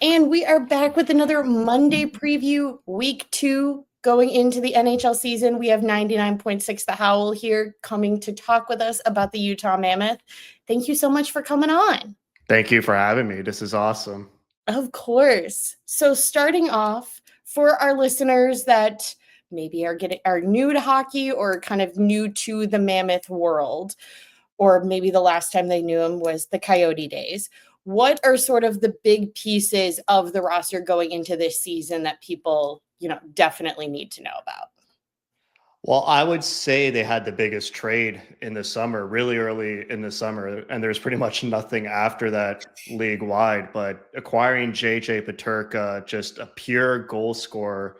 And we are back with another Monday preview, week 2, going into the NHL season. We have 99.6 The Howl here coming to talk with us about the Utah Mammoth. Thank you so much for coming on. Thank you for having me. This is awesome. Of course. So starting off, for our listeners that maybe are new to hockey or kind of new to the Mammoth world, or maybe the last time they knew him was the Coyote days. What are sort of the big pieces of the roster going into this season that people, definitely need to know about? Well, I would say they had the biggest trade in the summer, really early in the summer, and there's pretty much nothing after that league wide. But acquiring JJ Peterka, just a pure goal scorer,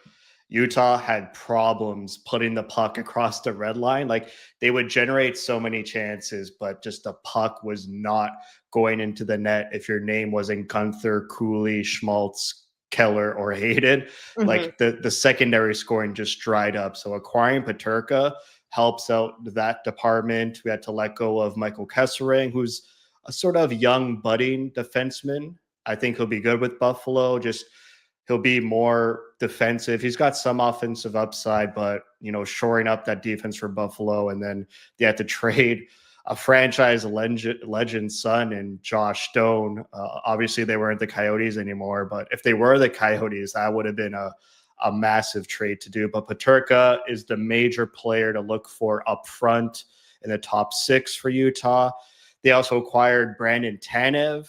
Utah had problems putting the puck across the red line. Like they would generate so many chances, but just the puck was not going into the net if your name wasn't Gunther, Cooley, Schmaltz, Keller, or Hayden. Like the secondary scoring just dried up. So acquiring Peterka helps out that department. We had to let go of Michael Kesselring, who's a sort of young budding defenseman. I think he'll be good with Buffalo. Just he'll be more defensive. He's got some offensive upside, but shoring up that defense for Buffalo. And then they had to trade a franchise legend son and Josh Stone. Obviously, they weren't the Coyotes anymore, but if they were the Coyotes, that would have been a massive trade to do. But Peterka is the major player to look for up front in the top 6 for Utah. They also acquired Brandon Tanev,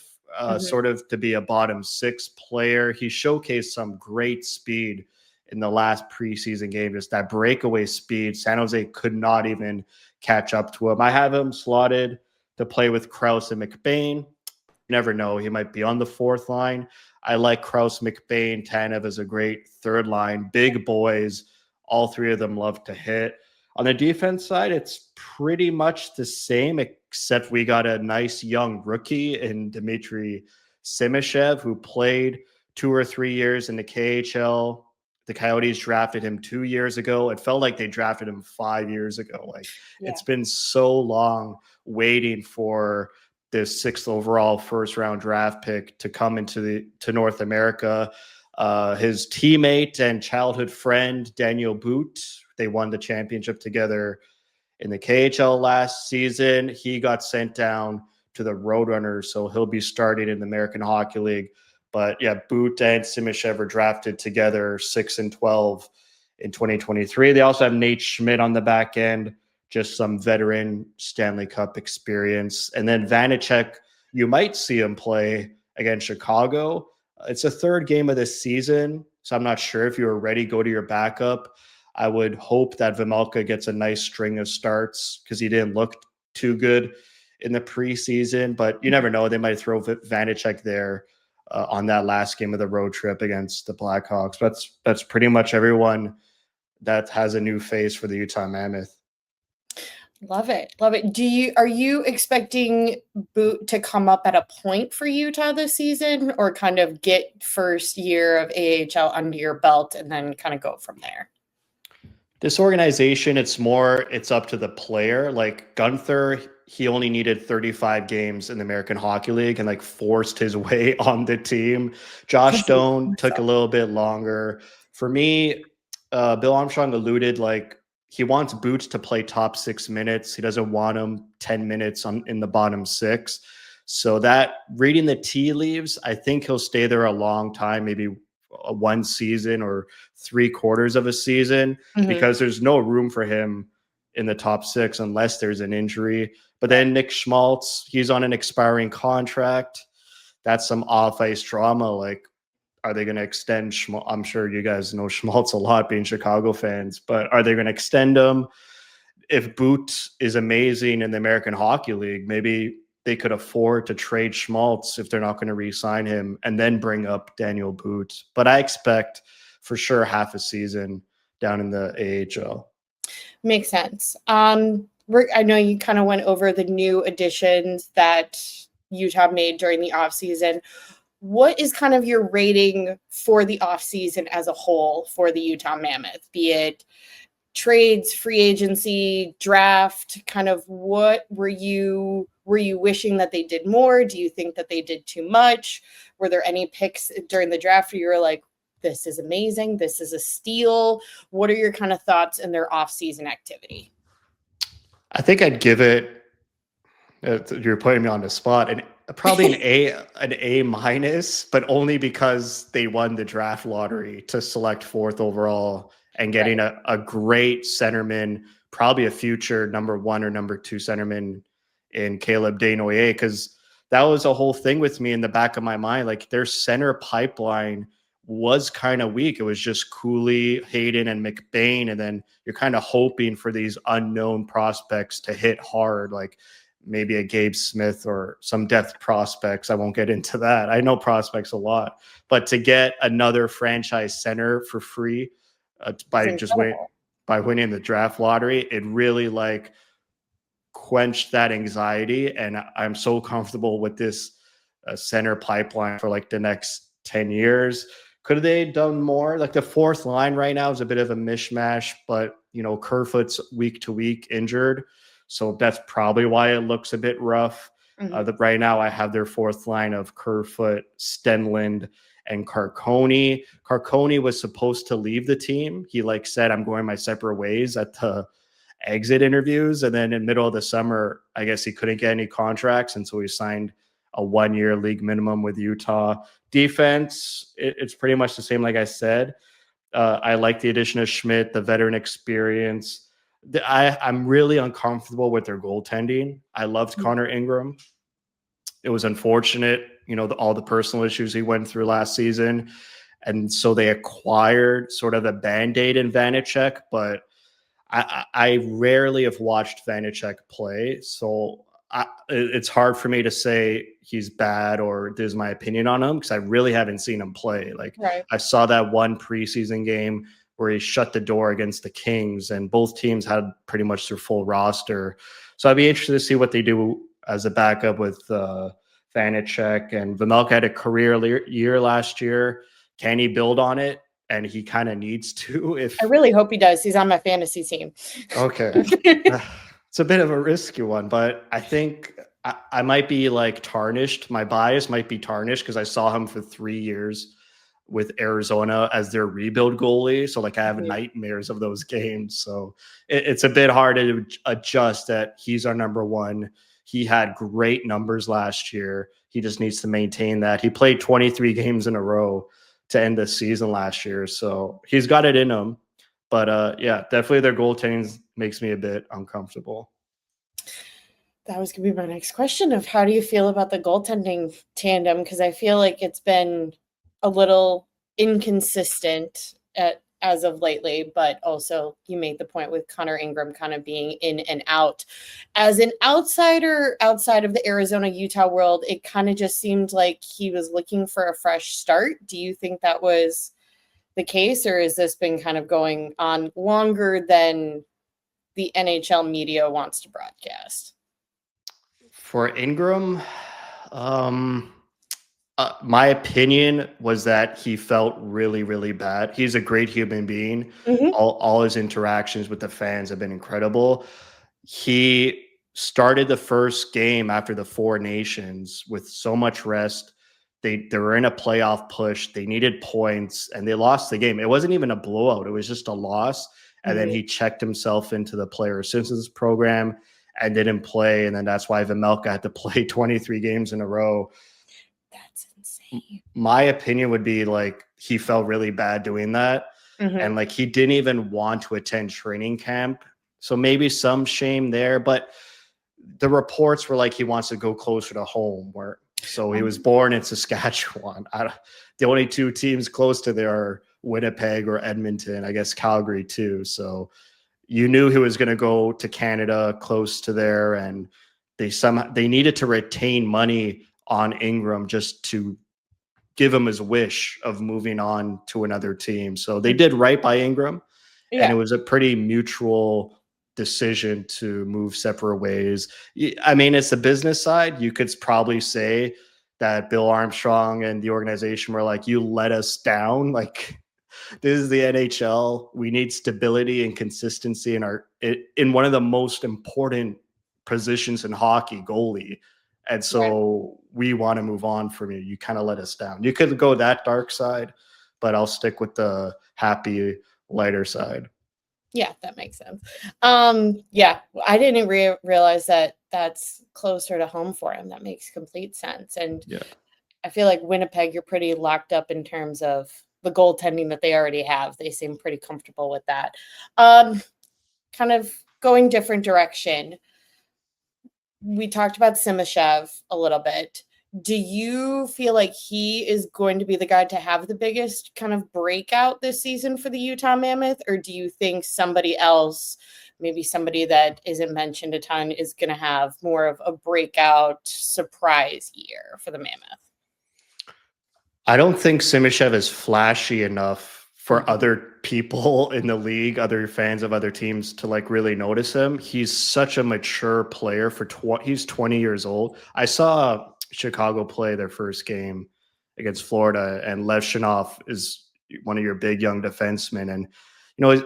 sort of to be a bottom 6 player. He showcased some great speed in the last preseason game, just that breakaway speed. San Jose could not even catch up to him. I have him slotted to play with Krause and McBain. You never know. He might be on the 4th line. I like Krause, McBain. Tanev is a great 3rd line. Big boys. All 3 of them love to hit. On the defense side, it's pretty much the same, except we got a nice young rookie in Dmitry Simashev, who played 2 or 3 years in the KHL. The Coyotes drafted him 2 years ago. It felt like they drafted him 5 years ago. It's been so long waiting for this 6th overall first-round draft pick to come to North America. His teammate and childhood friend, Daniel Boot, they won the championship together in the KHL last season. He got sent down to the Roadrunners, so he'll be starting in the American Hockey League. But yeah, Boot and Simashev were drafted together 6 and 12 in 2023. They also have Nate Schmidt on the back end, just some veteran Stanley Cup experience. And then Vanacek, you might see him play against Chicago. It's a 3rd game of the season, so I'm not sure if you're ready. Go to your backup. I would hope that Vejmelka gets a nice string of starts because he didn't look too good in the preseason. But you never know. They might throw Vanacek there on that last game of the road trip against the Blackhawks. That's pretty much everyone that has a new face for the Utah Mammoth. Love it. Love it. Are you expecting Boot to come up at a point for Utah this season, or kind of get first year of AHL under your belt and then kind of go from there? This organization, it's up to the player. Like Gunther, he only needed 35 games in the American Hockey League and forced his way on the team. Josh Stone took a little bit longer. For me, Bill Armstrong alluded he wants Boots to play top 6 minutes. He doesn't want him 10 minutes in the bottom 6. So that reading the tea leaves, I think he'll stay there a long time, maybe 1 season or 3/4 of a season, because there's no room for him in the top 6 unless there's an injury. But then Nick Schmaltz, he's on an expiring contract. That's some off-ice drama. Are they going to extend Schmaltz? I'm sure you guys know Schmaltz a lot, being Chicago fans, but are they going to extend him? If Boot is amazing in the American Hockey League, maybe they could afford to trade Schmaltz if they're not going to re-sign him and then bring up Daniel Boot. But I expect for sure half a season down in the AHL. Makes sense. I know you kind of went over the new additions that Utah made during the offseason. What is kind of your rating for the offseason as a whole for the Utah Mammoth, be it trades, free agency, draft, kind of what were you wishing that they did more? Do you think that they did too much? Were there any picks during the draft where you were like, this is amazing, this is a steal? What are your kind of thoughts in their off-season activity? I think I'd give it, you're putting me on the spot, and probably an A minus, but only because they won the draft lottery to select fourth overall and getting Right. a great centerman, probably a future number one or number two centerman in Caleb Desnoyers, because that was a whole thing with me in the back of my mind. Like their center pipeline was kind of weak. It was just Cooley, Hayden, and McBain, and then you're kind of hoping for these unknown prospects to hit hard, like maybe a Gabe Smith or some depth prospects. I won't get into that. I know prospects a lot, but to get another franchise center for free by winning the draft lottery, it really like quenched that anxiety. And I'm so comfortable with this center pipeline for like the next 10 years. Could they have done more? Like the fourth line right now is a bit of a mishmash, but Kerfoot's week to week injured. So that's probably why it looks a bit rough. Right now, I have their fourth line of Kerfoot, Stenlund, and Carcone. Carcone was supposed to leave the team. He said, I'm going my separate ways at the exit interviews. And then in the middle of the summer, I guess he couldn't get any contracts. And so he signed a 1-year league minimum with Utah. Defense, it's pretty much the same, like I said. I like the addition of Schmidt, the veteran experience. I'm really uncomfortable with their goaltending. I loved Connor Ingram. It was unfortunate, all the personal issues he went through last season. And so they acquired sort of a Band-Aid in Vanecek, but I rarely have watched Vanecek play. So it's hard for me to say he's bad or there's my opinion on him because I really haven't seen him play. Right. I saw that one preseason game where he shut the door against the Kings, and both teams had pretty much their full roster. So I'd be interested to see what they do as a backup with Vanecek. And Vejmelka had a career year last year. Can he build on it? And he kind of needs to. I really hope he does. He's on my fantasy team. Okay. It's a bit of a risky one, but I think I might be tarnished. My bias might be tarnished because I saw him for 3 years with Arizona as their rebuild goalie. So I have nightmares of those games. So it's a bit hard to adjust that he's our number one. He had great numbers last year. He just needs to maintain that. He played 23 games in a row to end the season last year. So he's got it in him. But yeah, definitely their goaltending makes me a bit uncomfortable. That was going to be my next question of how do you feel about the goaltending tandem? Because I feel like it's been a little inconsistent as of lately, but also you made the point with Connor Ingram kind of being in and out. As an outsider outside of the Arizona-Utah world, it kind of just seemed like he was looking for a fresh start. Do you think that was the case, or has this been kind of going on longer than the NHL media wants to broadcast? For Ingram, my opinion was that he felt really, really bad. He's a great human being. All his interactions with the fans have been incredible. He started the first game after the Four Nations with so much rest. They were in a playoff push. They needed points, and they lost the game. It wasn't even a blowout. It was just a loss. And then he checked himself into the player assistance program and didn't play. And then that's why Vejmelka had to play 23 games in a row. That's insane. My opinion would be he felt really bad doing that. And he didn't even want to attend training camp. So maybe some shame there. But the reports were he wants to go closer to home. So he was born in Saskatchewan. The only two teams close to there are Winnipeg or Edmonton, I guess Calgary too. So you knew he was going to go to Canada close to there, and they needed to retain money on Ingram just to give him his wish of moving on to another team. So they did right by Ingram, and it was a pretty mutual decision to move separate ways. I mean, it's the business side. You could probably say that Bill Armstrong and the organization were you let us down. This is the NHL. We need stability and consistency in one of the most important positions in hockey, goalie. And Right. so we want to move on from you. You kind of let us down. You could go that dark side, but I'll stick with the happy, lighter side. Yeah, that makes sense. Yeah, I didn't realize that that's closer to home for him. That makes complete sense. And Yeah. I feel like Winnipeg, you're pretty locked up in terms of the goaltending that they already have. They seem pretty comfortable with that. Um, Kind of going different direction. We talked about Simashev a little bit. Do you feel like he is going to be the guy to have the biggest kind of breakout this season for the Utah Mammoth? Or do you think somebody else, maybe somebody that isn't mentioned a ton, is going to have more of a breakout surprise year for the Mammoth? I don't think Simashev is flashy enough for Mhm. other people in the league, other fans of other teams to like really notice him. He's such a mature player he's 20 years old. I saw Chicago play their first game against Florida, and Lev Shinov is one of your big young defensemen. And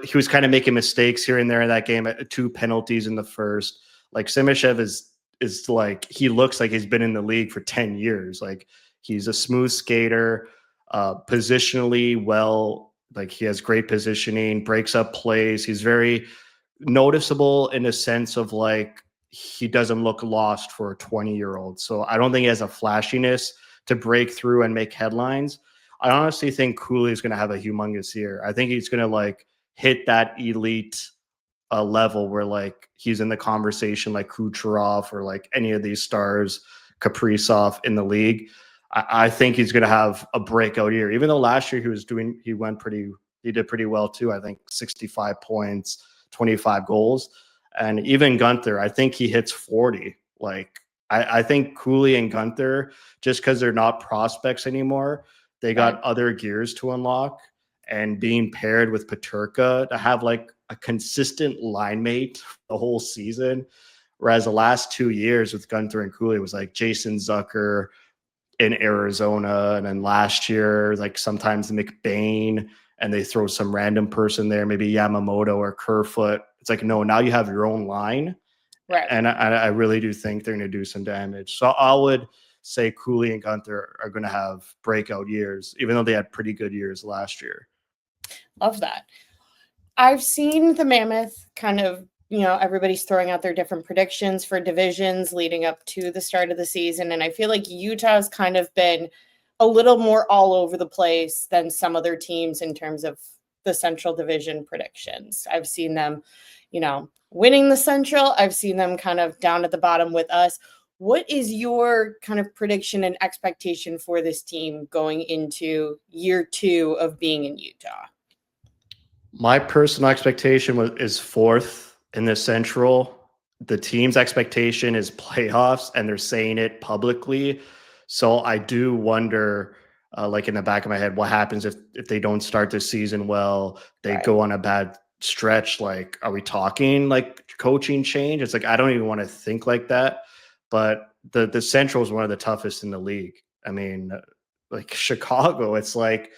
he was kind of making mistakes here and there in that game, 2 penalties in the first. Like Simashev is like, he looks like he's been in the league for 10 years. Like, he's a smooth skater, positionally well. Like, he has great positioning, breaks up plays. He's very noticeable in a sense of like, he doesn't look lost for a 20-year-old. So I don't think he has a flashiness to break through and make headlines. I honestly think Cooley is going to have a humongous year. I think he's going to like hit that elite level where like he's in the conversation like Kucherov or like any of these stars, Kaprizov in the league. I think he's going to have a breakout year. Even though last year he did pretty well too. I think 65 points, 25 goals, and even Gunther. I think he hits 40. Like, I think Cooley and Gunther, just because they're not prospects anymore, they Right. got other gears to unlock. And being paired with Paterka to have like a consistent line mate the whole season. Whereas the last 2 years with Gunther and Cooley was like Jason Zucker in Arizona. And then last year, like sometimes McBain, and they throw some random person there, maybe Yamamoto or Kerfoot. It's like, no, now you have your own line. Right. And I really do think they're going to do some damage. So I would say Cooley and Gunther are going to have breakout years, even though they had pretty good years last year. Love that. I've seen the Mammoth kind of, everybody's throwing out their different predictions for divisions leading up to the start of the season. And I feel like Utah's kind of been a little more all over the place than some other teams in terms of the Central Division predictions. I've seen them, winning the Central. I've seen them kind of down at the bottom with us. What is your kind of prediction and expectation for this team going into year 2 of being in Utah? My personal expectation is fourth in the Central. The team's expectation is playoffs, and they're saying it publicly. So I do wonder, like in the back of my head, what happens if they don't start the season well? They Right. go on a bad stretch. Like, are we talking like coaching change? It's like I don't even want to think like that. But the Central is one of the toughest in the league. I mean, like Chicago, it's like,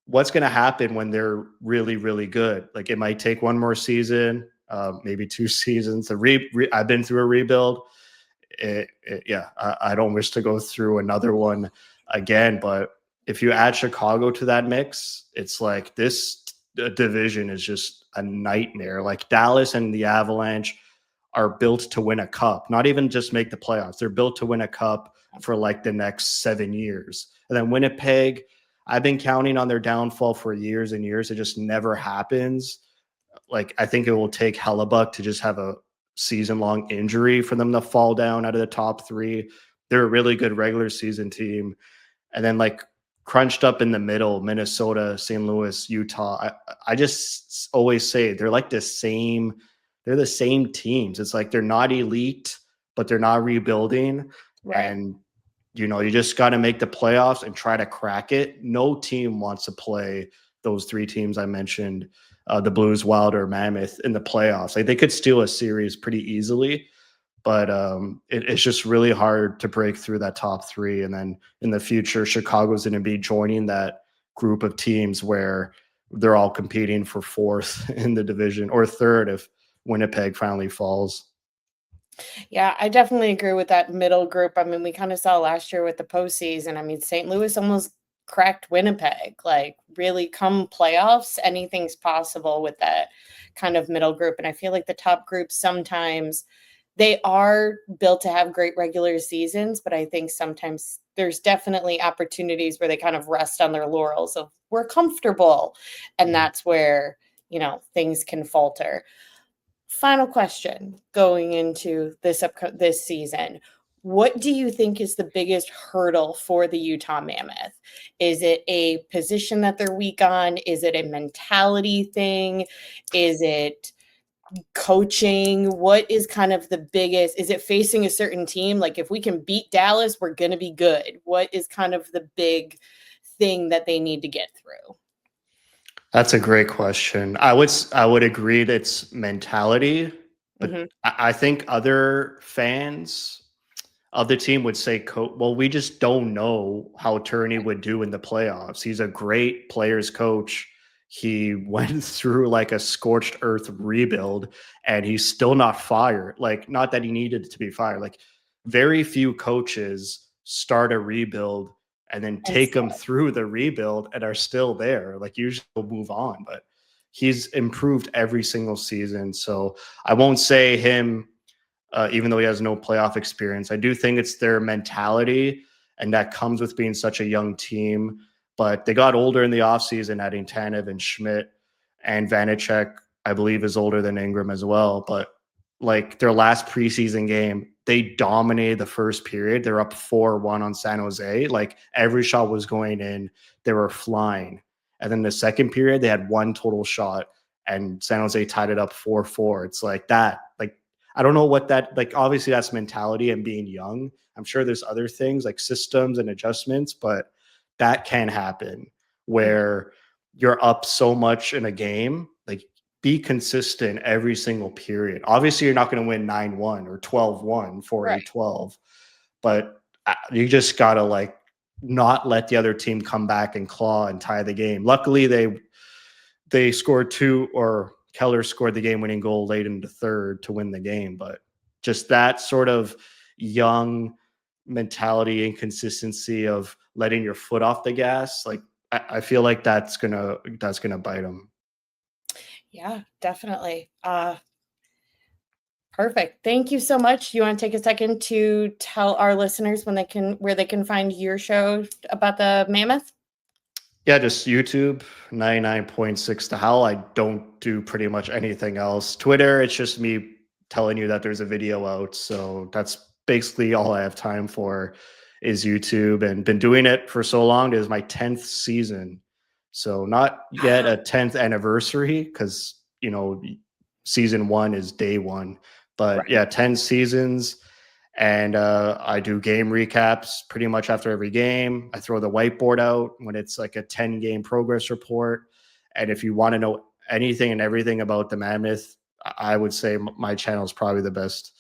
what's going to happen when they're really, really good? Like, it might take one more season, maybe 2 seasons. I've been through a rebuild. Yeah, I don't wish to go through another one again. But if you add Chicago to that mix, it's like this division is just a nightmare. Like, Dallas and the Avalanche are built to win a cup, not even just make the playoffs. They're built to win a cup for like the next 7 years. And then Winnipeg, I've been counting on their downfall for years and years. It just never happens. Like, I think it will take Hellebuck to just have a season-long injury for them to fall down out of the top three. They're a really good regular season team. And then like crunched up in the middle, Minnesota, St. Louis, Utah. I just always say they're like they're the same teams. It's like they're not elite, but they're not rebuilding. Right. And you just got to make the playoffs and try to crack it. No team wants to play those three teams I mentioned, the Blues, Wild, or Mammoth in the playoffs. Like, they could steal a series pretty easily, but it's just really hard to break through that top three. And then in the future, Chicago's going to be joining that group of teams where they're all competing for fourth in the division, or third if Winnipeg finally falls. Yeah, I definitely agree with that middle group. I mean, we kind of saw last year with the postseason. I mean, St. Louis almost cracked Winnipeg. Like, really, come playoffs, anything's possible with that kind of middle group. And I feel like the top groups sometimes they are built to have great regular seasons, but I think sometimes there's definitely opportunities where they kind of rest on their laurels of we're comfortable. And that's where, things can falter. Final question going into this season. What do you think is the biggest hurdle for the Utah Mammoth? Is it a position that they're weak on? Is it a mentality thing? Is it coaching? What is kind of the biggest? Is it facing a certain team? Like, if we can beat Dallas, we're going to be good. What is kind of the big thing that they need to get through? That's a great question. I would agree that it's mentality, but I think other fans of the team would say, well, we just don't know how Turney would do in the playoffs. He's a great players coach. He went through like a scorched earth rebuild and he's still not fired. Like, not that he needed to be fired. Like, very few coaches start a rebuild and then take them through the rebuild and are still there. Like, usually they'll move on, but he's improved every single season. So I won't say him, even though he has no playoff experience. I do think it's their mentality, and that comes with being such a young team. But they got older in the offseason, adding Tanev and Schmidt, and Vanacek, I believe, is older than Ingram as well. But like, their last preseason game, they dominated the first period. They're up 4-1 on San Jose. Like, every shot was going in. They were flying. And then the second period, they had one total shot, and San Jose tied it up 4-4. It's like that. Like, I don't know what that, like, obviously that's mentality and being young. I'm sure there's other things like systems and adjustments, but that can happen where you're up so much in a game. Like, be consistent every single period. Obviously, you're not going to win 9-1 or 12-1 for a 12, but you just got to like not let the other team come back and claw and tie the game. Luckily, they scored two, or Keller scored the game-winning goal late in the third to win the game. But just that sort of young mentality and consistency of letting your foot off the gas, like, I feel like that's gonna bite them. Yeah, definitely. Perfect. Thank you so much. You want to take a second to tell our listeners where they can find your show about the Mammoth? Yeah, just YouTube, 99.6 The Howl. I don't do pretty much anything else. Twitter, it's just me telling you that there's a video out. So that's basically all I have time for is YouTube, and been doing it for so long. It is my 10th season. So not yet a 10th anniversary, because, season one is day one. But yeah, 10 seasons. And I do game recaps pretty much after every game. I throw the whiteboard out when it's like a 10-game progress report. And if you want to know anything and everything about the Mammoth, I would say my channel is probably the best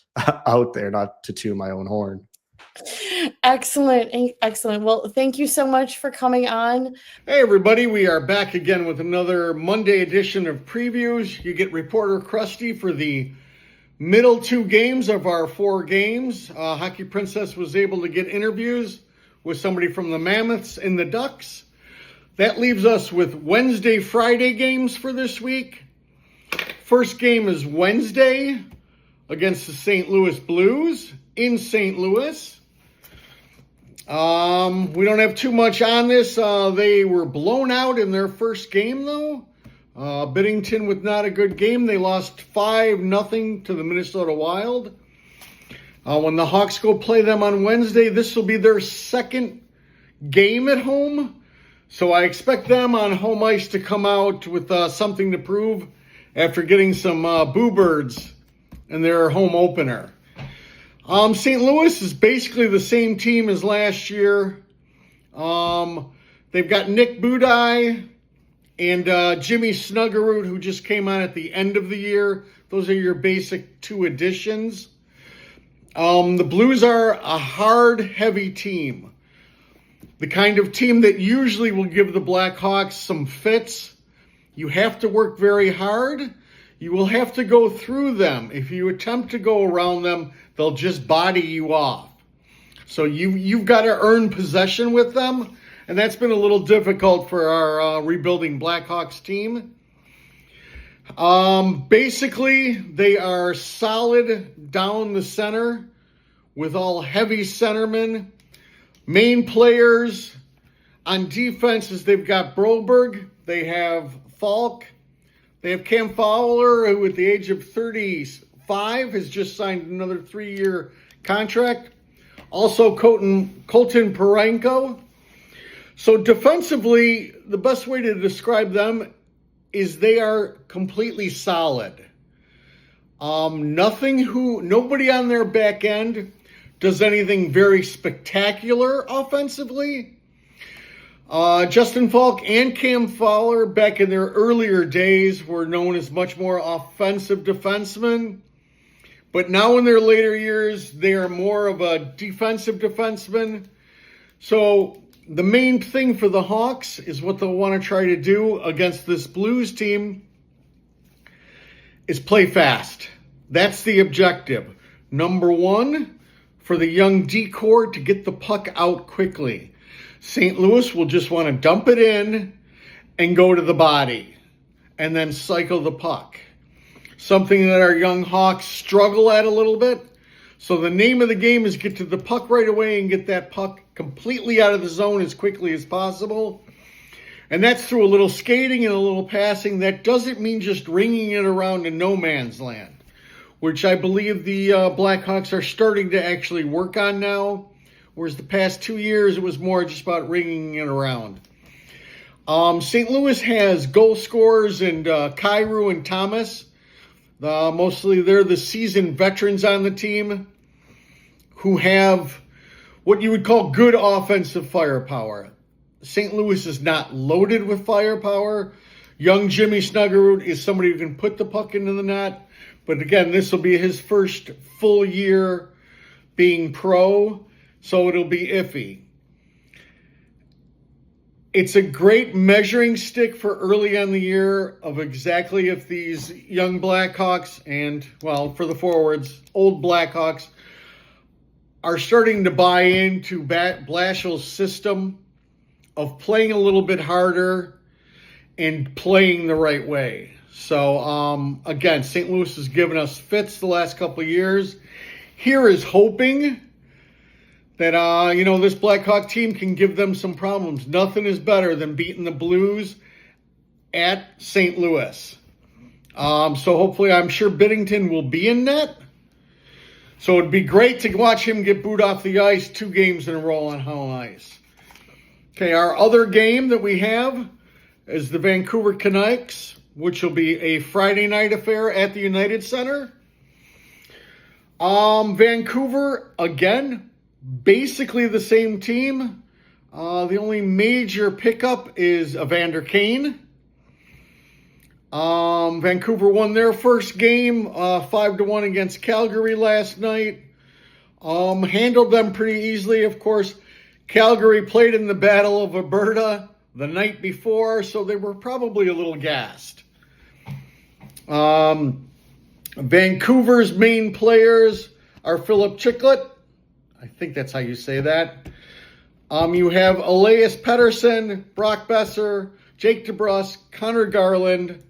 out there, not to toot my own horn. Excellent. Excellent. Well, thank you so much for coming on. Hey, everybody. We are back again with another Monday edition of previews. You get reporter Krusty for the middle two games of our four games. Hockey Princess was able to get interviews with somebody from the Mammoths and the Ducks. That leaves us with Wednesday, Friday games for this week. First game is Wednesday against the St. Louis Blues in St. Louis. We don't have too much on this. They were blown out in their first game, though. Biddington with not a good game. They lost 5-0 to the Minnesota Wild. When the Hawks go play them on Wednesday, this will be their second game at home. So I expect them on home ice to come out with something to prove after getting some boo birds in their home opener. St. Louis is basically the same team as last year. They've got Nick Budai and Jimmy Snuggerud, who just came on at the end of the year. Those are your basic two additions. The Blues are a hard, heavy team. The kind of team that usually will give the Blackhawks some fits You have to work very hard. You will have to go through them. If you attempt to go around them, they'll just body you off. So you've got to earn possession with them, and that's been a little difficult for our rebuilding Blackhawks team. Basically, they are solid down the center with all heavy centermen. Main players on defenses, they've got Broberg, they have Falk, they have Cam Fowler, who at the age of 35 has just signed another 3-year contract. Also Colton Parenko. So defensively, the best way to describe them is they are completely solid. Nobody on their back end does anything very spectacular offensively. Justin Falk and Cam Fowler, back in their earlier days, were known as much more offensive defensemen. But now in their later years, they are more of a defensive defenseman. So the main thing for the Hawks is what they'll want to try to do against this Blues team is play fast. That's the objective. Number one, for the young D-core to get the puck out quickly. St. Louis will just want to dump it in and go to the body and then cycle the puck. Something that our young Hawks struggle at a little bit. So the name of the game is get to the puck right away and get that puck completely out of the zone as quickly as possible. And that's through a little skating and a little passing. That doesn't mean just ringing it around in no man's land, which I believe the Blackhawks are starting to actually work on now. Whereas the past 2 years, it was more just about ringing it around. St. Louis has goal scorers and Kyrou and Thomas. Mostly they're the seasoned veterans on the team who have what you would call good offensive firepower. St. Louis is not loaded with firepower. Young Jimmy Snuggerud is somebody who can put the puck into the net. But again, this will be his first full year being pro, so it'll be iffy. It's a great measuring stick for early on the year of exactly if these young Blackhawks and, well, for the forwards, old Blackhawks are starting to buy into Blashill's system of playing a little bit harder and playing the right way. So, again, St. Louis has given us fits the last couple of years. Here is hoping that, this Blackhawk team can give them some problems. Nothing is better than beating the Blues at St. Louis. So hopefully, I'm sure Binnington will be in net. So it'd be great to watch him get booed off the ice 2 games in a row on home ice. Okay, our other game that we have is the Vancouver Canucks, which will be a Friday night affair at the United Center. Vancouver, again, basically the same team. The only major pickup is Evander Kane. Vancouver won their first game 5-1 against Calgary last night. Handled them pretty easily. Of course, Calgary played in the Battle of Alberta the night before, so they were probably a little gassed. Vancouver's main players are Philip Chiclet. I think that's how you say that. You have Elias Pettersson, Brock Besser, Jake DeBrusk, Connor Garland.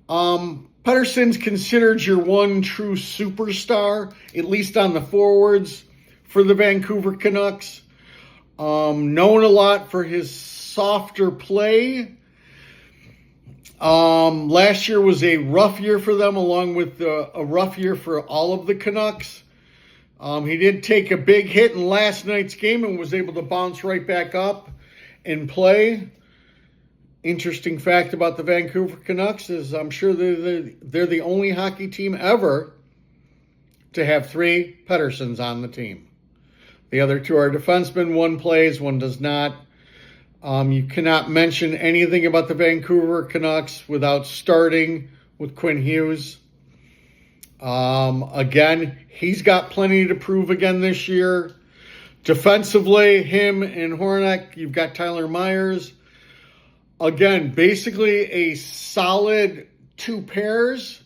Pettersson's considered your one true superstar, at least on the forwards, for the Vancouver Canucks. Known a lot for his softer play. Last year was a rough year for them, along with a rough year for all of the Canucks. He did take a big hit in last night's game and was able to bounce right back up and play. Interesting fact about the Vancouver Canucks is I'm sure they're the only hockey team ever to have 3 Petterssons on the team. The other 2 are defensemen. One plays, one does not. You cannot mention anything about the Vancouver Canucks without starting with Quinn Hughes. Again, he's got plenty to prove again this year. Defensively, him and Hornak, you've got Tyler Myers. Again, basically a solid two pairs.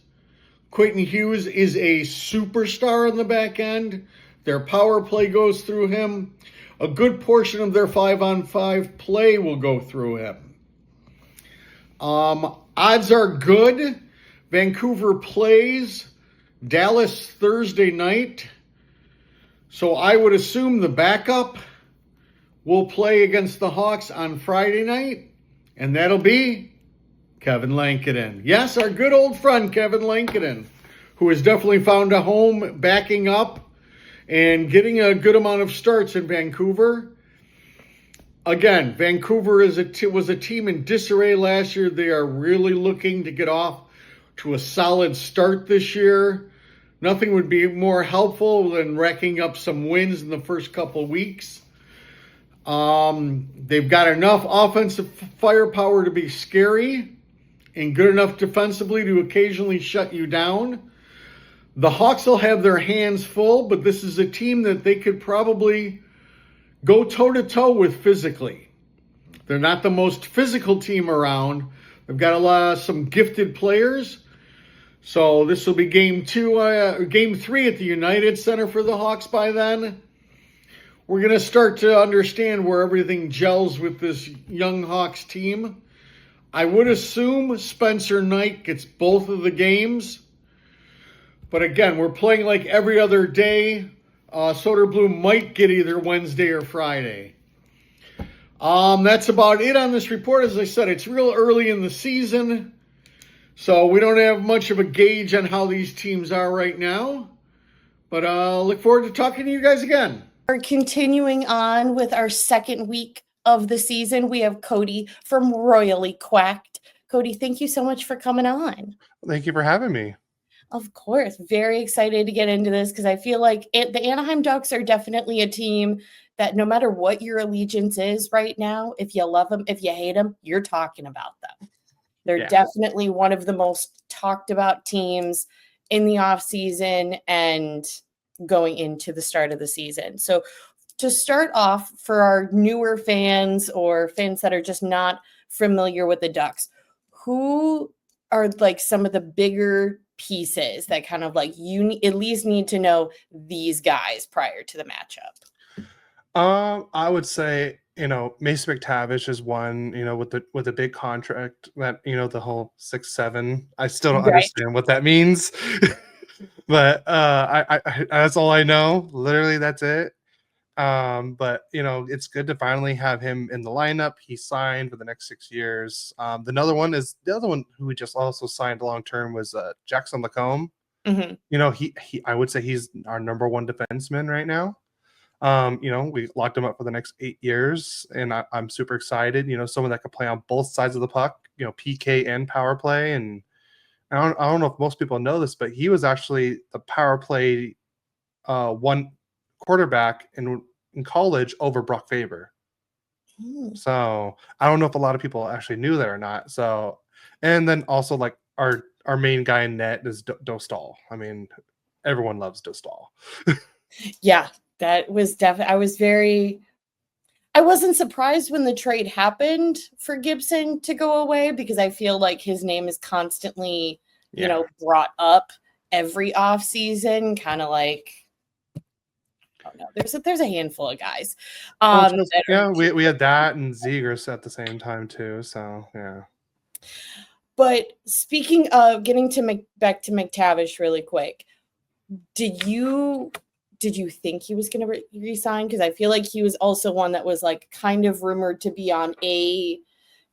Quentin Hughes is a superstar on the back end. Their power play goes through him. A good portion of their 5-on-5 play will go through him. Odds are good. Vancouver plays Dallas Thursday night. So I would assume the backup will play against the Hawks on Friday night. And that'll be Kevin Lankinen. Yes, our good old friend Kevin Lankinen, who has definitely found a home backing up and getting a good amount of starts in Vancouver. Again, Vancouver was a team in disarray last year. They are really looking to get off to a solid start this year. Nothing would be more helpful than racking up some wins in the first couple of weeks. They've got enough offensive firepower to be scary and good enough defensively to occasionally shut you down. The Hawks will have their hands full, but this is a team that they could probably go toe-to-toe with physically. They're not the most physical team around. They've got some gifted players. So this will be game 3 at the United Center for the Hawks by then. We're going to start to understand where everything gels with this young Hawks team. I would assume Spencer Knight gets both of the games. But again, we're playing like every other day. Soderblom might get either Wednesday or Friday. That's about it on this report. As I said, it's real early in the season. So we don't have much of a gauge on how these teams are right now. But look forward to talking to you guys again. We're continuing on with our second week of the season. We have Cody from Royally Quacked. Cody, thank you so much for coming on. Thank you for having me. Of course. Very excited to get into this because I feel like the Anaheim Ducks are definitely a team that no matter what your allegiance is right now, if you love them, if you hate them, you're talking about them. They're definitely one of the most talked about teams in the offseason and going into the start of the season. So to start off, for our newer fans or fans that are just not familiar with the Ducks, who are like some of the bigger pieces that kind of like you at least need to know these guys prior to the matchup? I would say, Mason McTavish is one, with a big contract that, the whole 6'7". I still don't understand what that means. But I that's all I know. Literally, that's it. But it's good to finally have him in the lineup. He signed for the next 6 years. The other one who we just also signed long term was Jackson Lacombe. Mm-hmm. He I would say he's our number one defenseman right now. We locked him up for the next 8 years, and I'm super excited. Someone that could play on both sides of the puck, PK and power play. And I don't know if most people know this, but he was actually the power play one quarterback in college over Brock Faber. So I don't know if a lot of people actually knew that or not. So, and then also like our main guy in net is Dostal. I mean, everyone loves Dostal. Yeah, that was definitely. I wasn't surprised when the trade happened for Gibson to go away because I feel like his name is constantly, brought up every offseason, kind of like, I don't know. There's a handful of guys. We had that and Zegers at the same time too. So yeah. But speaking of getting back to McTavish really quick, did you think he was going to resign? Because I feel like he was also one that was like kind of rumored to be on a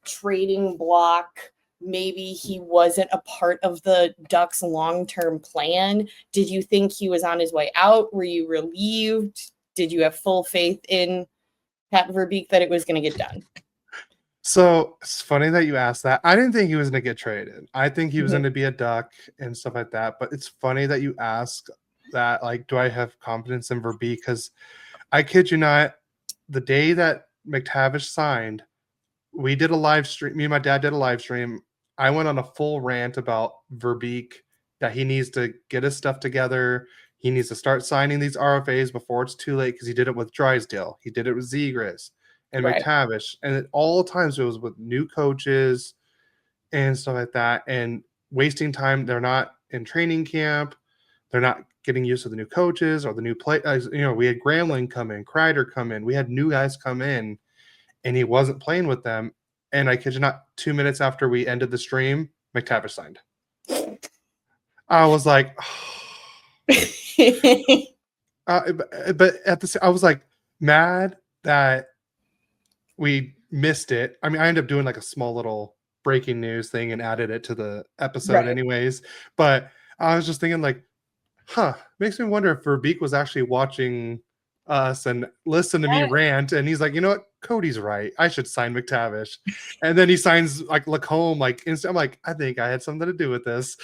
trading block. Maybe he wasn't a part of the Ducks' long-term plan. Did you think he was on his way out? Were you relieved? Did you have full faith in Pat Verbeek that it was going to get done? So it's funny that you asked that. I didn't think he was going to get traded. I think he was going to be a Duck and stuff like that. But it's funny that you ask that, like, do I have confidence in Verbeek? Because I kid you not, the day that McTavish signed, we did a live stream. Me and my dad did a live stream. I went on a full rant about Verbeek, that he needs to get his stuff together. He needs to start signing these RFAs before it's too late because he did it with Drysdale. He did it with Zegras. and Right. McTavish, and at all times it was with new coaches and stuff like that, and wasting time. They're not in training camp. They're not getting used to the new coaches or the new play. We had Gramling come in, Kreider come in. We had new guys come in, and he wasn't playing with them. And I kid you not, 2 minutes after we ended the stream, McTavish signed. I was like, but at the I was like mad that we missed it. I mean, I ended up doing like a small little breaking news thing and added it to the episode Right. anyways. But I was just thinking like, makes me wonder if Verbeek was actually watching us and listened to me rant, and he's like, you know what, Cody's right, I should sign McTavish. And then he signs like Lacombe, like instant. I'm like, I think I had something to do with this.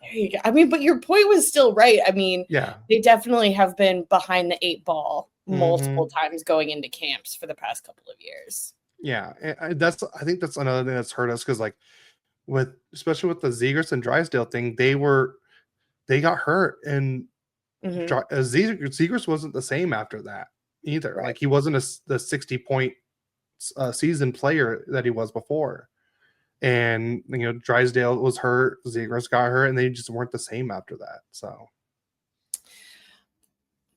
There you go. I mean, but your point was still right. I mean, Yeah, they definitely have been behind the 8 ball multiple times going into camps for the past couple of years. Yeah, and I think that's another thing that's hurt us, because like especially with the Zegers and Drysdale thing, they got hurt, and Zegers wasn't the same after that either. Right. Like he wasn't the 60-point season player that he was before. And Drysdale was hurt, Zegers got hurt, and they just weren't the same after that. So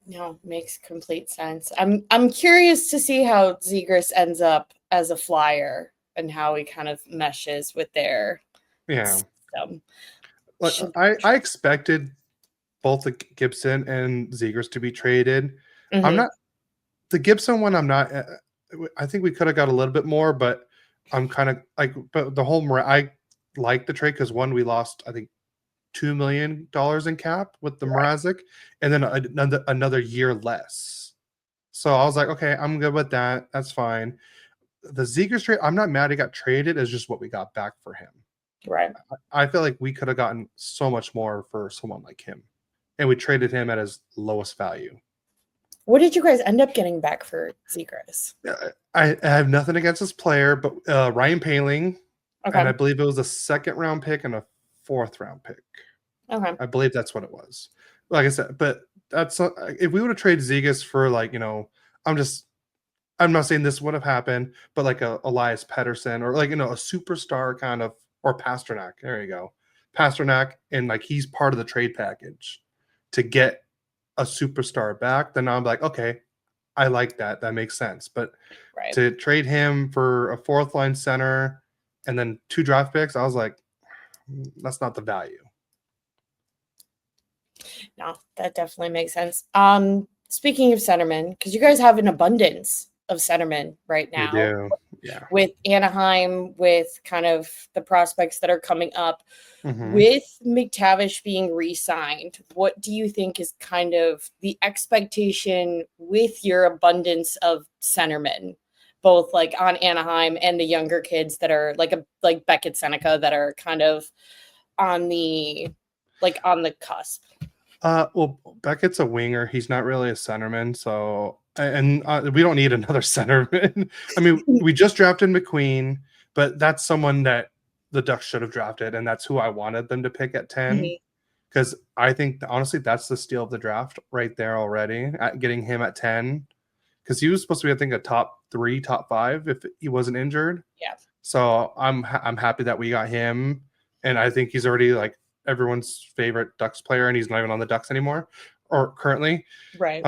no, makes complete sense. I'm curious to see how Zegers ends up as a Flyer and how he kind of meshes with their system. Like, I expected both the Gibson and Zegers to be traded. I'm not the Gibson one. I'm not. I think we could have got a little bit more, but I'm kind of like, but the whole I like the trade because one, we lost I think $2 million in cap with the Mrazek, and then another year less. So I was like, okay, I'm good with that. That's fine. The Zegers trade, I'm not mad he got traded. It's just what we got back for him. Right. I feel like we could have gotten so much more for someone like him, and we traded him at his lowest value. What did you guys end up getting back for Zegers? I have nothing against this player, but Ryan Poehling, Okay. and I believe it was a 2nd round pick and a 4th round pick. Okay. I believe that's what it was. Like I said, but that's if we would have traded Zegers for I'm not saying this would have happened, but like a Elias Pettersson or a superstar kind of, or Pasternak. There you go. Pasternak, and like he's part of the trade package to get a superstar back, then I'm like, okay, I like that. That makes sense. But to trade him for a 4th line center and then 2 draft picks, I was like, that's not the value. No, that definitely makes sense. Speaking of centermen, because you guys have an abundance of centermen right now. We do. Yeah. With Anaheim, with kind of the prospects that are coming up, with McTavish being re-signed, what do you think is kind of the expectation with your abundance of centermen, both like on Anaheim and the younger kids that are like Beckett Seneca that are kind of on the cusp? Well, Beckett's a winger. He's not really a centerman, so we don't need another centerman. I mean, we just drafted McQueen, but that's someone that the Ducks should have drafted, and that's who I wanted them to pick at 10. Because I think, honestly, that's the steal of the draft right there already, at getting him at 10. Because he was supposed to be, I think, a top 3, top 5 if he wasn't injured. Yeah. So I'm happy that we got him, and I think he's already like everyone's favorite Ducks player, and he's not even on the Ducks anymore, or currently. Right.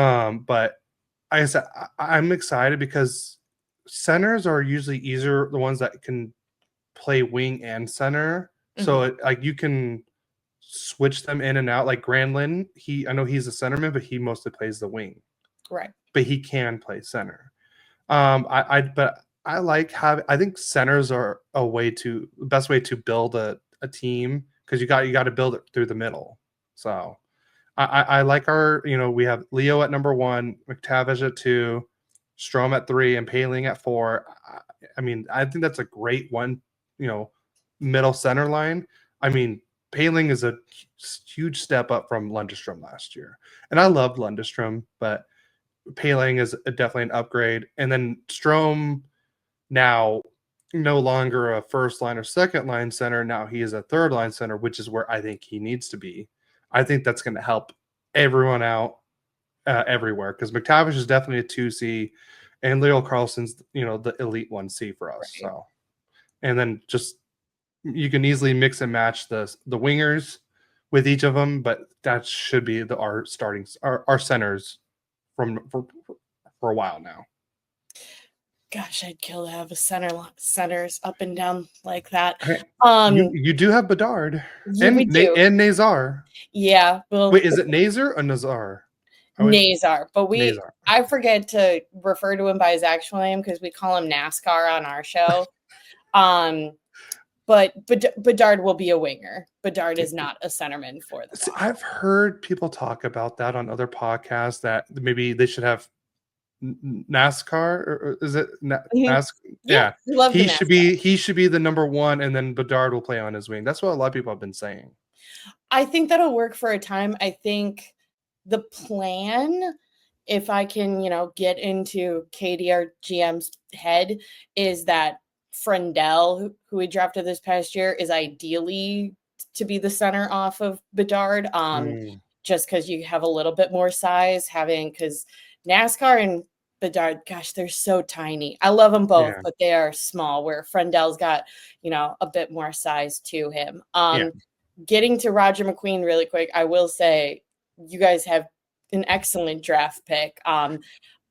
But I said I'm excited because centers are usually easier, the ones that can play wing and center. So you can switch them in and out. Like Granlund, I know he's a centerman, but he mostly plays the wing. Right. But he can play center. But I think centers are the best way to build a team, because you got to build it through the middle. So I like we have Leo at number 1, McTavish at 2, Strome at 3, and Poehling at 4. I mean, I think that's a great one, middle center line. I mean, Poehling is a huge step up from Lundestrom last year. And I loved Lundestrom, but Poehling is definitely an upgrade. And then Strome, now no longer a 1st line or 2nd line center. Now he is a 3rd line center, which is where I think he needs to be. I think that's going to help everyone out everywhere, because McTavish is definitely a 2C, and Leo Carlson's, the elite 1C for us. Right. So, and then just you can easily mix and match the wingers with each of them, but that should be our centers for a while now. Gosh, I'd kill to have a centers up and down like that. You do have Bedard yeah, we do. and Nazar. Yeah. Well, wait, is it Nazar or Nazar? Nazar, but Nazar. I forget to refer to him by his actual name because we call him NASCAR on our show. But Bedard will be a winger. Bedard is not a centerman for the Blackhawks. I've heard people talk about that on other podcasts that maybe they should have NASCAR, or is it NASCAR? Yeah. He should be the number one, and then Bedard will play on his wing. That's what a lot of people have been saying. I think that'll work for a time. I think the plan, if I can, get into KDR GM's head, is that Frendel, who we drafted this past year, is ideally to be the center off of Bedard, just because you have a little bit more size, because NASCAR and Bedard, gosh, they're so tiny. I love them both, but they are small, where Frendel's got, a bit more size to him. Getting to Roger McQueen really quick, I will say you guys have an excellent draft pick.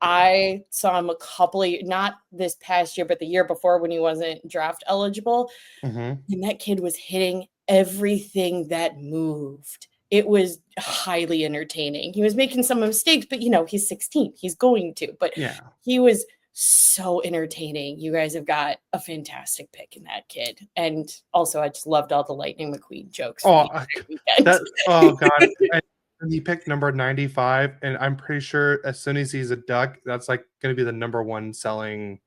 I saw him a couple of, not this past year, but the year before when he wasn't draft eligible. And that kid was hitting everything that moved. It was highly entertaining. He was making some mistakes, but he's 16. He's going to, but he was so entertaining. You guys have got a fantastic pick in that kid. And also I just loved all the Lightning McQueen jokes. Oh God. And he picked number 95, and I'm pretty sure as soon as he's a Duck, that's like going to be the number one selling.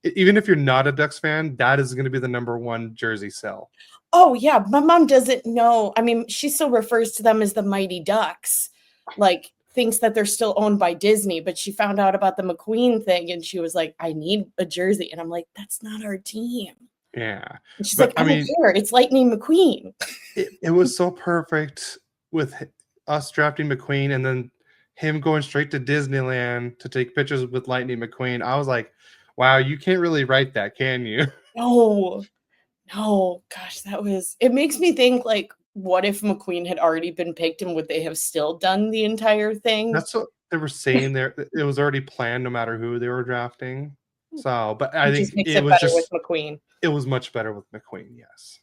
Even if you're not a Ducks fan, that is going to be the number one jersey sell. Oh yeah, my mom doesn't know. I mean, she still refers to them as the Mighty Ducks, like thinks that they're still owned by Disney. But she found out about the McQueen thing, and she was like, "I need a jersey," and I'm like, "That's not our team." Yeah, and she's like, "I don't care. It's Lightning McQueen." It was so perfect with us drafting McQueen and then him going straight to Disneyland to take pictures with Lightning McQueen. I was like, wow, you can't really write that, can you? No, gosh, it makes me think, like, what if McQueen had already been picked, and would they have still done the entire thing? That's what they were saying there. It was already planned no matter who they were drafting. So, but I think it was better with McQueen. It was much better with McQueen, yes.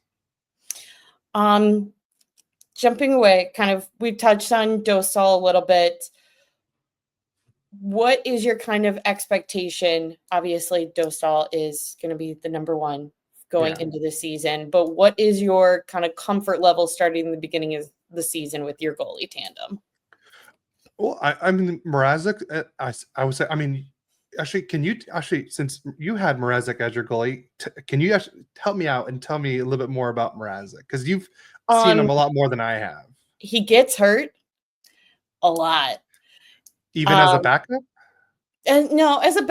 Jumping away, we've touched on Dostal a little bit. What is your kind of expectation? Obviously, Dostal is going to be the number one going into the season, but what is your kind of comfort level starting in the beginning of the season with your goalie tandem? Well, I mean, Mrazek, I would say, I mean, since you had Mrazek as your goalie, can you actually help me out and tell me a little bit more about Mrazek? Because you've seen him a lot more than I have. He gets hurt a lot. Even as a backup? And no, as a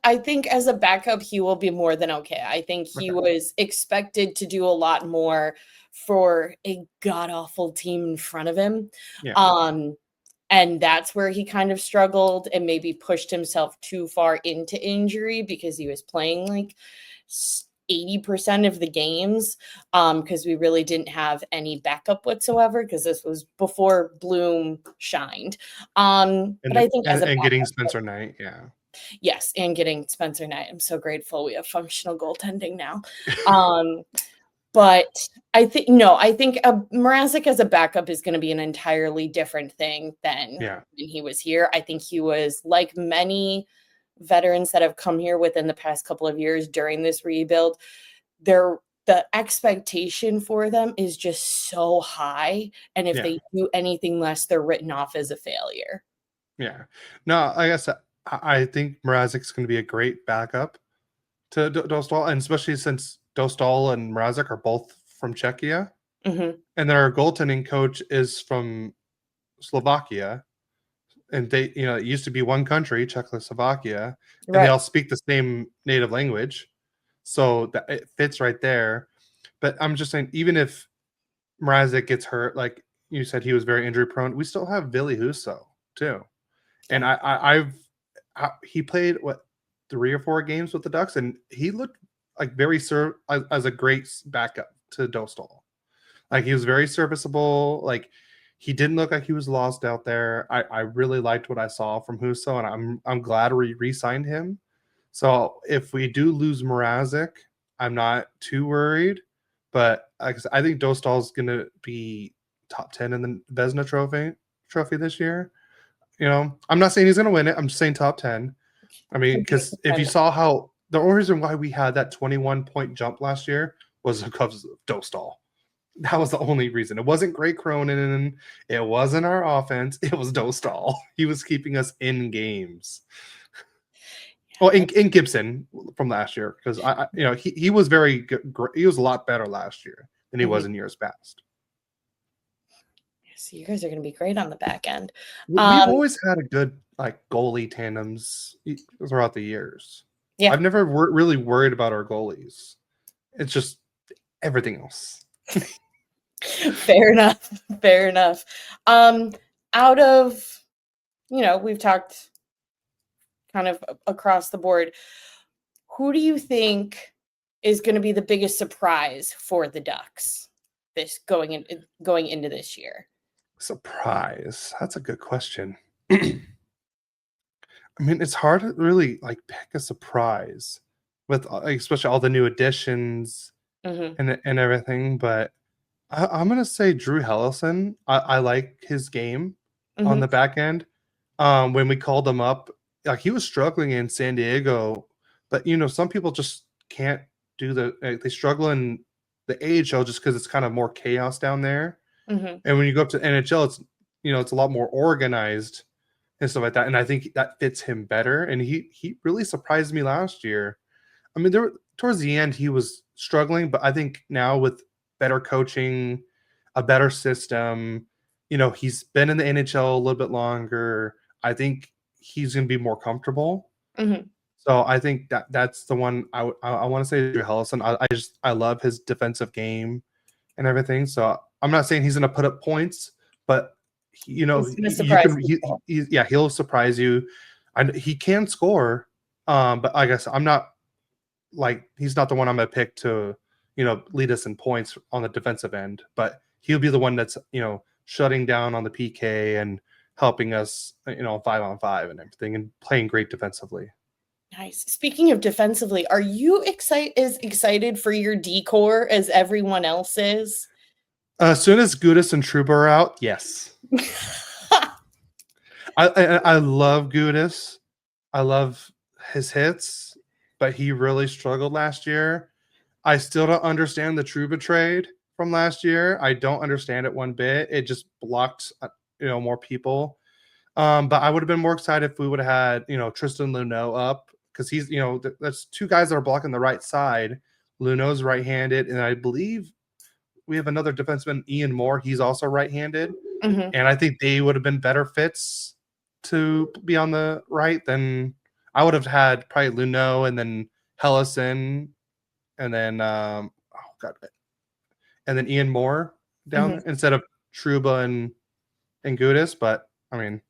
I think as a backup, he will be more than okay. I think he was expected to do a lot more for a god-awful team in front of him. And that's where he kind of struggled and maybe pushed himself too far into injury because he was playing like 80% of the games because we really didn't have any backup whatsoever because this was before Bloom shined. But I think getting Spencer Knight, Yes, and getting Spencer Knight. I'm so grateful we have functional goaltending now. But I think Mrazek as a backup is going to be an entirely different thing than when he was here. I think he was like many veterans that have come here within the past couple of years during this rebuild. The expectation for them is just so high. And if they do anything less, they're written off as a failure. Yeah. No, I guess I think Mrazek's going to be a great backup to Dostal, and especially since Dostal and Mrazek are both from Czechia, and their goaltending coach is from Slovakia, and they, it used to be one country, Czechoslovakia, and they all speak the same native language, so that it fits right there. But I'm just saying, even if Mrazek gets hurt, like you said, he was very injury prone, we still have Ville Husso too, and he played 3 or 4 games with the Ducks, and he looked like very as a great backup to Dostal. Like, he was very serviceable. Like, he didn't look like he was lost out there. I really liked what I saw from Husso, and I'm glad we re-signed him. So if we do lose Mrazek, I'm not too worried. But I think Dostal's going to be top 10 in the Vezina trophy this year. You know, I'm not saying he's going to win it. I'm just saying top 10. I mean, because if you saw how the only reason why we had that 21-point jump last year was because of Dostal. That was the only reason. It wasn't Gray Cronin. It wasn't our offense. It was Dostal. He was keeping us in games. Well, in Gibson from last year, because he was very good. He was a lot better last year than he was in years past. So you guys are going to be great on the back end. We've always had a good goalie tandems throughout the years. Yeah, I've never really worried about our goalies. It's just everything else. Fair enough. Fair enough. Out of, we've talked kind of across the board. Who do you think is going to be the biggest surprise for the Ducks going into this year? Surprise. That's a good question. I mean, it's hard to really pick a surprise with especially all the new additions and everything. But I'm gonna say Drew Hellison. I like his game on the back end. When we called him up, he was struggling in San Diego, but some people just can't do they struggle in the AHL just because it's kind of more chaos down there. And when you go up to NHL, it's a lot more organized and stuff like that. And I think that fits him better. And he really surprised me last year. I mean, towards the end he was struggling, but I think now with better coaching, a better system, he's been in the NHL a little bit longer. I think he's going to be more comfortable. So I think that's the one I want to say Drew Hellison. I love his defensive game and everything. So I'm not saying he's going to put up points, but he'll surprise you. He can score, but I guess I'm not he's not the one I'm going to pick to lead us in points on the defensive end. But he'll be the one that's shutting down on the PK and helping us 5-on-5 and everything and playing great defensively. Nice. Speaking of defensively, are you as excited for your decor as everyone else is? As soon as Gudis and Trouba are out, yes. I love Gudis. I love his hits, but he really struggled last year. I still don't understand the Trouba trade from last year. I don't understand it one bit. It just blocked more people. But I would have been more excited if we would have had Tristan Luneau up, because he's that's two guys that are blocking the right side. Luneau's right-handed, and I believe we have another defenseman, Ian Moore. He's also right-handed. And I think they would have been better fits to be on the right than I would have had probably Luneau and then Hellison and then and then Ian Moore down instead of Trouba and Gudis. But I mean,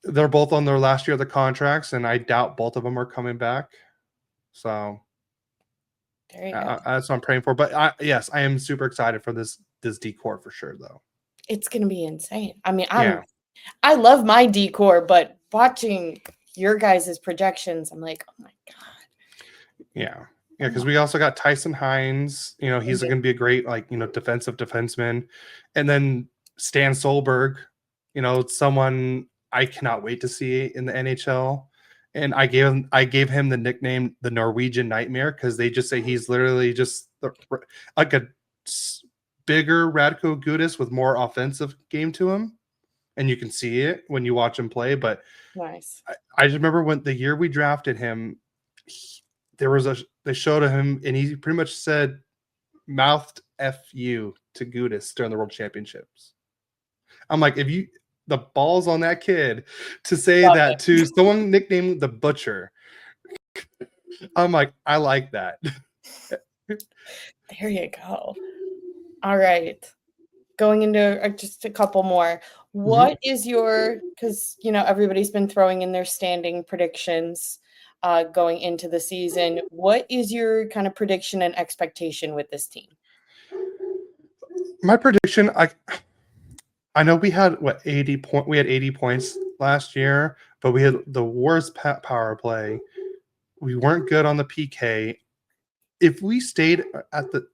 they're both on their last year of the contracts, and I doubt both of them are coming back. So that's what I'm praying for. But yes, I am super excited for this decor for sure, though. It's going to be insane. I mean, I love my decor, but watching your guys' projections, I'm like, oh my God. Yeah, because we also got Tyson Hines. He's going to be a great defensive defenseman. And then Stan Solberg, someone I cannot wait to see in the NHL. And I gave him the nickname the Norwegian Nightmare, because they just say he's literally just like a bigger Radko Gudis with more offensive game to him, and you can see it when you watch him play. But nice. I just remember when the year we drafted him, they showed him, and he pretty much said mouthed "F you" to Gudis during the World Championships. I'm like, if you the balls on that kid to say that to someone nicknamed the Butcher. I'm like, I like that. There you go. All right. Going into just a couple more. What is your, because everybody's been throwing in their standing predictions. going into the season. What is your kind of prediction and expectation with this team? My prediction, I know we had 80 points last year, but we had the worst power play. We weren't good on the PK. If we stayed at the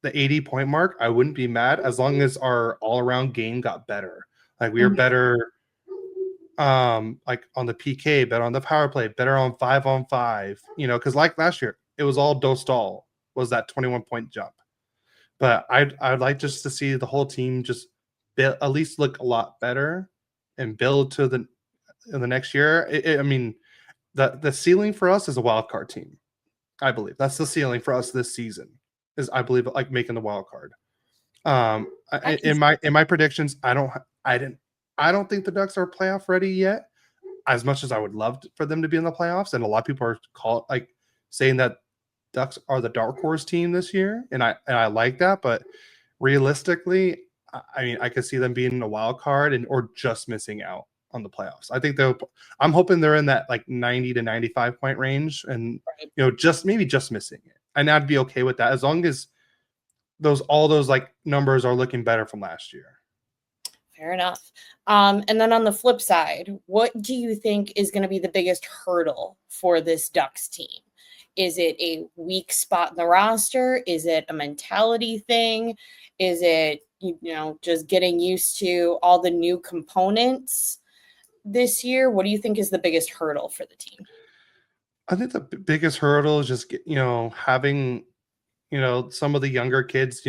80-point mark, I wouldn't be mad as long as our all-around game got better. Like we were better like on the PK, better on the power play, better on 5-on-5, because like last year, it was all Dostal was that 21-point jump. But I'd like just to see the whole team just at least look a lot better and build to the next year. I mean, the ceiling for us is a wild card team. I believe that's the ceiling for us this season. Is I believe like making the wild card. In my predictions, I don't think the Ducks are playoff ready yet. As much as I would love for them to be in the playoffs, and a lot of people are saying that Ducks are the dark horse team this year, and I like that. But realistically, I mean, I could see them being a wild card or just missing out on the playoffs. I think I'm hoping they're in that like 90 to 95 point range, and just missing it, and I'd be okay with that as long as all those like numbers are looking better from last year. Fair enough. And then on the flip side, what do you think is going to be the biggest hurdle for this Ducks team? Is it a weak spot in the roster? Is it a mentality thing? Is it, just getting used to all the new components this year? What do you think is the biggest hurdle for the team? I think the biggest hurdle is just, having, some of the younger kids,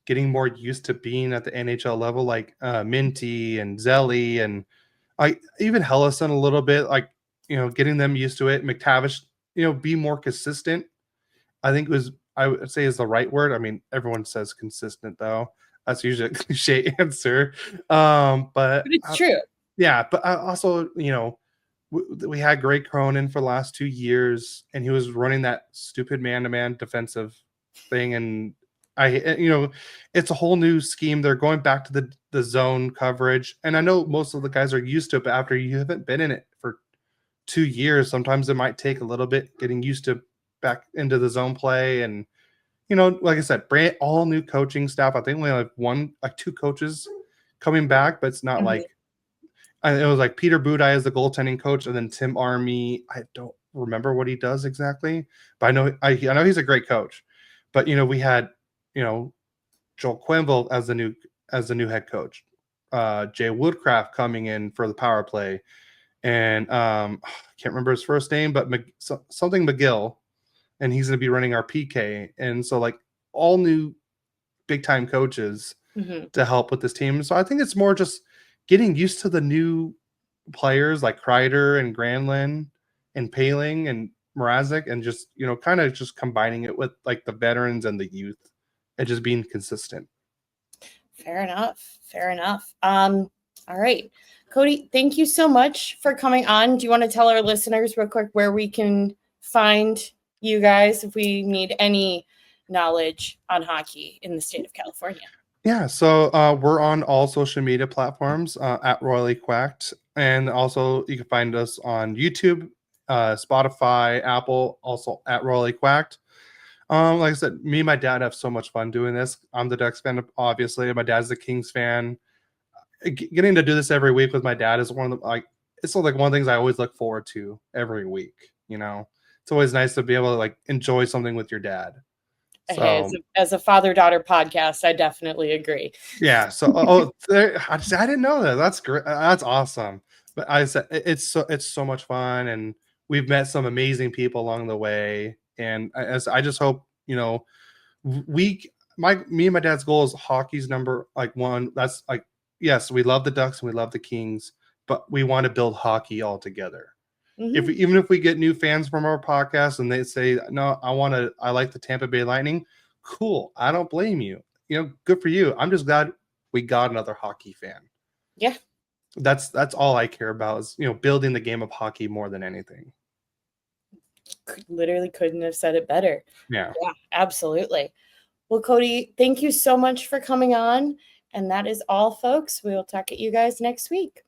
getting more used to being at the NHL level, like Minty and Zelly and even Hellison a little bit, like, getting them used to it. McTavish, be more consistent. I think I would say is the right word. I mean, everyone says consistent though. That's usually a cliche answer. But it's true. Yeah. But also, we had Greg Cronin for the last 2 years, and he was running that stupid man-to-man defensive thing. And it's a whole new scheme. They're going back to the zone coverage. And I know most of the guys are used to it, but after you haven't been in it for 2 years, sometimes it might take a little bit getting used to back into the zone play. And, like I said, all new coaching staff. I think we only have 2 coaches coming back, but it's not like, it was like Peter Budaj is the goaltending coach, and then Tim Army. I don't remember what he does exactly, but I know he's a great coach. But we had Joel Quenneville as the new head coach, Jay Woodcraft coming in for the power play, and I can't remember his first name, but something McGill, and he's going to be running our PK, and so like all new big time coaches to help with this team. So I think it's more just getting used to the new players like Kreider and Granlund and Paling and Mrazek, and just kind of just combining it with like the veterans and the youth and just being consistent. Fair enough. All right, Cody, thank you so much for coming on. Do you want to tell our listeners real quick where we can find you guys if we need any knowledge on hockey in the state of California? Yeah, so we're on all social media platforms at Royally Quacked, and also you can find us on YouTube, Spotify, Apple, also at Royally Quacked. Like I said, me and my dad have so much fun doing this. I'm the Ducks fan, obviously. My dad's the Kings fan. Getting to do this every week with my dad is one of the it's one of the things I always look forward to every week. It's always nice to be able to enjoy something with your dad. So, as a father-daughter podcast, I definitely agree. Yeah. So, I didn't know that. That's great. That's awesome. But I said it's so much fun, and we've met some amazing people along the way. And I just hope me and my dad's goal is hockey's number one. That's yes, we love the Ducks and we love the Kings, but we want to build hockey all together. Even if we get new fans from our podcast and they say, no, I like the Tampa Bay Lightning, cool. I don't blame you. Good for you. I'm just glad we got another hockey fan. Yeah. That's all I care about is, building the game of hockey more than anything. Literally couldn't have said it better. Yeah, absolutely. Well, Cody, thank you so much for coming on. And that is all, folks. We will talk at you guys next week.